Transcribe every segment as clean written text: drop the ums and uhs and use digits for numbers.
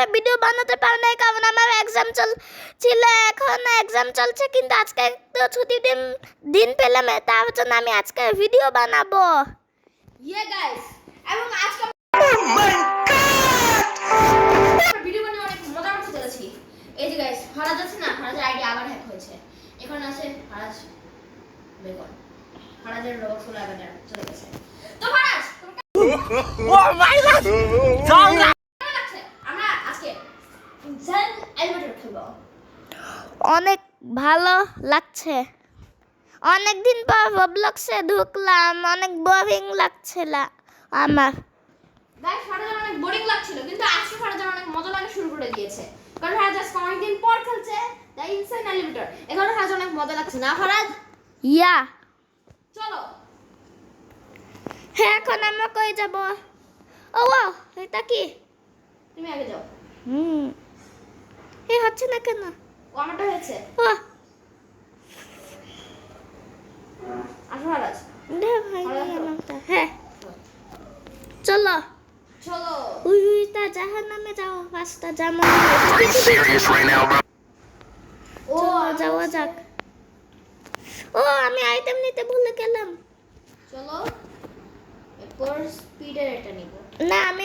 সময় ভিডিও বানাতে পারি নাই কারণ আমার এক্সাম ছিল, এখন এক্সাম চলছে, কিন্তু আজকে একটু ছুটি দিন পেলাম, তার জন্য আমি আজকে ভিডিও বানাবো। গাইস, এবং আজকে ভিডিও বানিয়ে অনেক মজা করতে চলেছি। এই যে গাইস, ফারাজ আছে না, ফারাজের আইডি আবার হ্যাক হয়েছে। এখানে আছে ফারাজ বেকন, ফারাজের রোবট ফুল আবার চলে গেছে। তো ফারাজ ও মাই গড, আমরা আজকে জেন এলিভেটর খেলবো। অনেক ভালো লাগছে, অনেকদিন পর রবলক্সে ঢুকলাম, অনেক বোরিং লাগছিল আমার। গাইস, ফারাজের অনেক বোরিং লাগছিল, কিন্তু আজকে ফারাজের অনেক মজা লাগা শুরু করে দিয়েছে, কারণ ফারাজ আজকে অনেকদিন পর খেলছে দ্য ইনসাইন এলিভেটর। এখন ফারাজ অনেক মজা লাগছে না ফারাজ? ইয়া, চলো। হ্যাঁ, এখন আমরা কই যাব? ও ওয়াও, এটা কি? তুমি আগে যাও। এই হচ্ছে না কেন? ও আমারটা হয়েছে। ও আসো ফারাজ, দে ভাই আমারটা। হ্যাঁ, চলো। চলো। তা জাহান্নামে যাও, রাস্তা জামা। ও যাওয়া যাক। ও আমি আইটেম নিতে ভুলে গেলাম। চলো, এরপর স্পিডের এটা নিব। না, আমি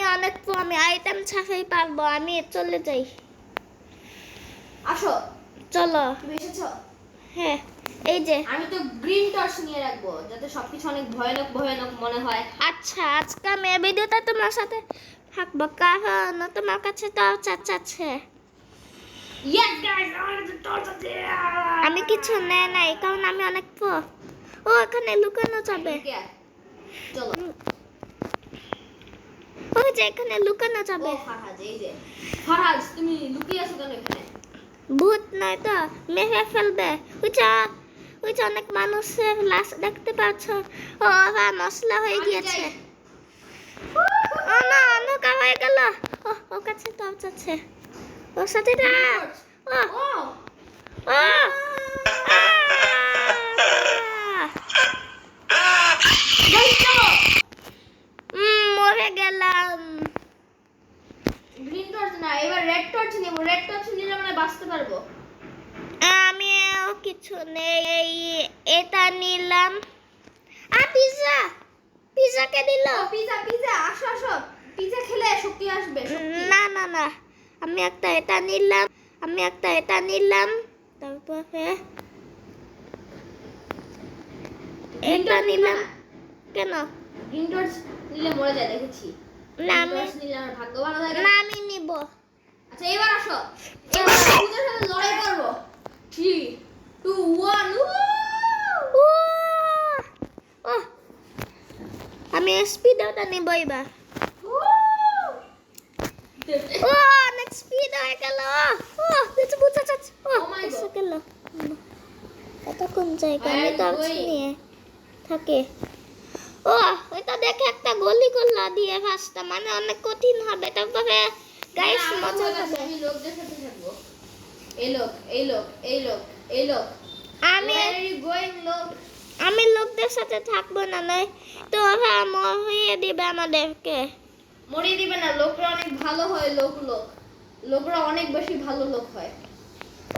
আমি আইটেম ছাড়াই পারবো, আমি চলে যাই। আসো, চলো। তুমি এসেছো? হ্যাঁ, এই যে। আমি তো গ্রিন টর্চ নিয়ে রাখবো যাতে সবকিছু অনেক ভয়ানক ভয়ানক মনে হয়। আচ্ছা, আজকে আমি এই ভিডিওটা তোমার সাথে থাকবো, কারণ তোমার কাছে তো আছে। ইয়েস গাইস, আমার তো টর্চ আছে। আমি কিছু নেই নাই, কারণ আমি অনেক ও এখানে লুকানো যাবে। চলো। ও যে এখানে লুকানো যাবে। ও ফারাজ, এই যে ফারাজ, তুমি লুকিয়ে আছো কেন এখানে? ভূত নয় তো, মেরে ফেলবে। ওই যে অনেক মানুষের লাশ দেখতে পাচ্ছ, ও ওরা মশলা হয়ে গিয়েছে। ও না, অন্ধকার হয়ে গেল। ওর কাছে টর্চ আছে, ওর সাথে ও ও গাইস, চলো। মরে গেলাম। গ্রিন টর্চ না, এবার রেড টর্চ নিব। রেড টর্চ নিলে আমরা বাঁচতে পারবো। আমিও কিছু নেই, এটা নিলাম। পিজা কে দিল? ও পিজা, আসো আসো, পিজা খেলে শক্তি আসবে, শক্তি। না, আমি একটা এটা নিলাম, তারপরে এটা নিলাম। কেন? গ্রিন টর্চ নিলে মরে যায়, দেখেছি। না, গ্রিন টর্চ নিলে আমার ভাগ্য ভালো থাকে। না, আমি নিব। আচ্ছা, এবার আসো, এবার পিজার সাথে লড়াই করব। 3 2 1 ও আমি স্পিডটা নিব এবার। ও অনেক স্পিড হয়ে গেল। ও কিছু বুঝা যাচ্ছে। ও Oh my এসে God. গেল। এটা কোন জায়গা? আমি তো নিয়ে থাকে। ও এটা দেখে একটা গলি করলা দিয়ে ফাঁসটা, মানে অনেক কঠিন হবে। তারপরে গাইস মজা হবে। আমি লোকদের সাথে থাকবো। এই লোক আমি গোয়িং লোক। আমি লোকদের সাথে থাকবো না, নয় তো ওরা মরিয়ে দিবে আমাদেরকে। মরিয়ে দিবে না, লোকরা অনেক ভালো হয়। লোকরা অনেক বেশি ভালো লোক হয়।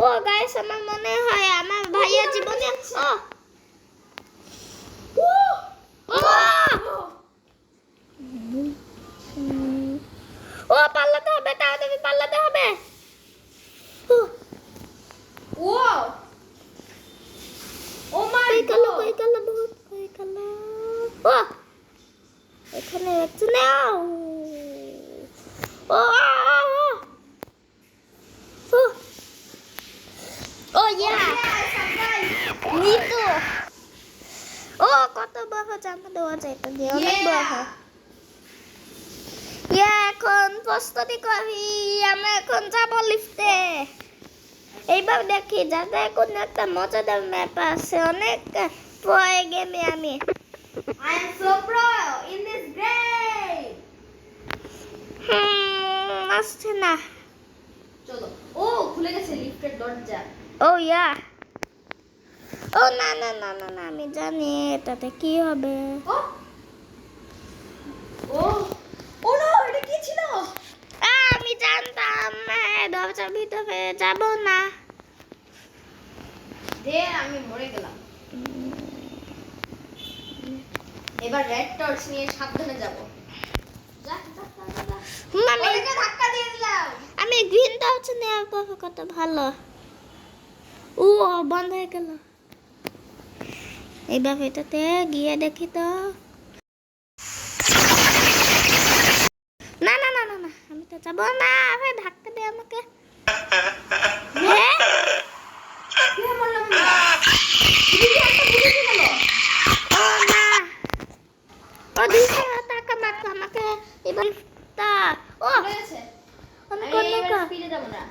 ও গাইস, আমার মনে হয় আমার ভাইয়ের জীবনে ও পাল্লাতে হবে, তাড়াতাড়ি পাল্লাতে হবে। ও ও মাই গড, গড, কই গেল বহুত, কই গেল? ও এখানে একটু নাও। ও ও ইয়া নিতু। ও কত বড় জামা দেওয়া যায়, এটা দিয়ে অনেক বড়। ইয়া এখন প্রস্তুতি করি, আমরা এখন যাবো লিফটে। এইবার দেখি যাতে কোনো একটা মজাদার ম্যাপ আছে, অনেক পরে গেমে আমি। I am so proud in this game. আসছে না। চলো। ও খুলে গেছে লিফটের দরজা। ও ইয়া, ও না, আমি জানি এটাতে কি হবে। ও ও ও নো, এটা কি ছিল? আমি জানতাম। এবার রেড টর্চ নিয়ে সাবধানে যাব। যা যা যা যা। আমি ওদিকে ধাক্কা দিয়ে দিলাম। আমি গ্রিন টর্চ নেওয়ার পর কত ভালো। ও বন্ধ হয়ে গেল। এইবার এটাতে গিয়ে দেখি তো। না না না না না আমি তো যাবো না। আরে ধাক্কা দে আমাকে। হ্যাঁ কি বললাম না? দিদি একটা বুঝে কি হলো? ও না ও দিছে টাকা মাত্র আমাকে এবার তা ও হয়ে গেছে। আমি আমি কোন এবার টাকা স্পিডে যাব না।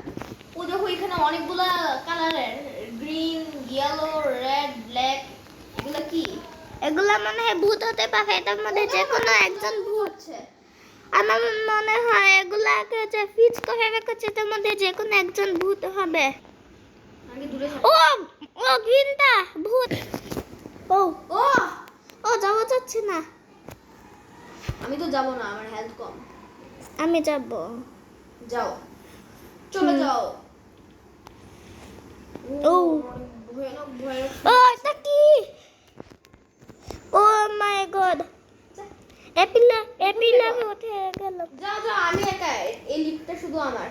ও দেখো এখানে অনেকগুলা কালারের গ্রিন, ইয়েলো, রেড, ব্ল্যাক এগুলা কি? এগুলা মনে হয় ভূত হতে পারে এটার মধ্যে যে কোনো একজন ভূত হচ্ছে। আমার মনে হয় এগুলাকে যে ফিক্স করে রেখেছে এটার মধ্যে যে কোনো একজন ভূত হবে আমি দূরে যাই। ও ও গ্রিনটা ভূত ও ও ও যাওয়া যাচ্ছে না আমি তো যাব না, আমার হেলথ কম। আমি যাব যাও, চলে যাও। ও ভয়ানক ভয়ানক। ও এটা কি ও মাই গড এপিলা উঠে গেল যাও যাও, আমি একা। এই লিফটটা শুধু আমার।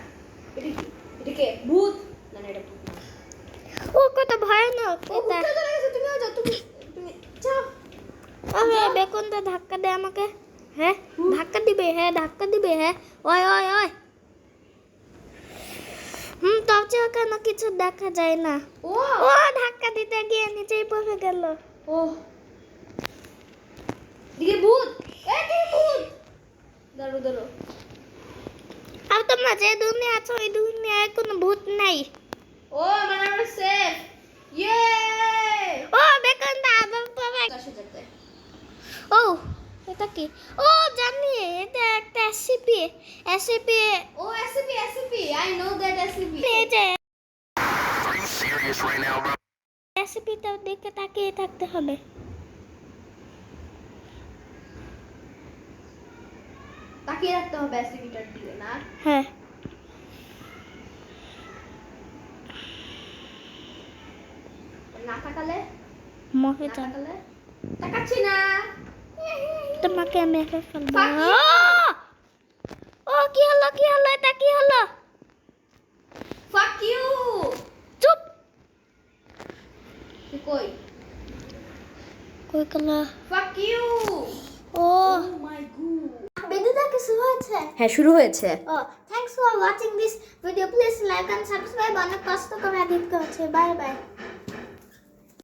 এটা কি? এটা কে? ভূত? না না, এটা ভূত না। ও কত ভয়ানক ও এটা ভূতটা চলে গেছে, তুমিও যাও, তুমি যাও। আরে বেকনটা ধাক্কা দে আমাকে হ্যাঁ ধাক্কা দিবে হ্যাঁ ওই ওই ওই তবে কেন কিছু দেখা যায় না ও ও ধাক্কা দিতে গিয়ে নিচেই পড়ে গেল ও দিকে ভূত। এই দিকে ভূত। দাঁড়ো দাঁড়ো। আর তোমরা যে দুনিয়া আছো ওই দুনিয়ায় কোনো ভূত নাই ও মানে আমরা সেফ। ইয়ে ও বেকনটা আবার পড়ে আসে যেতে। ও এটা কি ও জানি এটা একটা এসিপি ও ACP I know that ACP. এই যে Are you serious right now, bro? এসিপিটার দিকে তাকিয়ে থাকতে হবে তাকিয়ে রাখতে হবে এসিপিটার দিকে না। হ্যাঁ না তাকালে মহে না যান তাকালে তাকাচ্ছি না। তোমাকে মেরে ফেলবো Fuck you! ও কি হলো এটা কি হলো ফাক ইউ। চুপ তুই কই? কই গেল fuck you. O O my god. ভিডিওটা কিছু হয়েছে হ্যাঁ, শুরু হয়েছে। Oh, thanks for watching this video. Please like and subscribe. অনেক কষ্ট করে এডিট করেছে। Bye bye.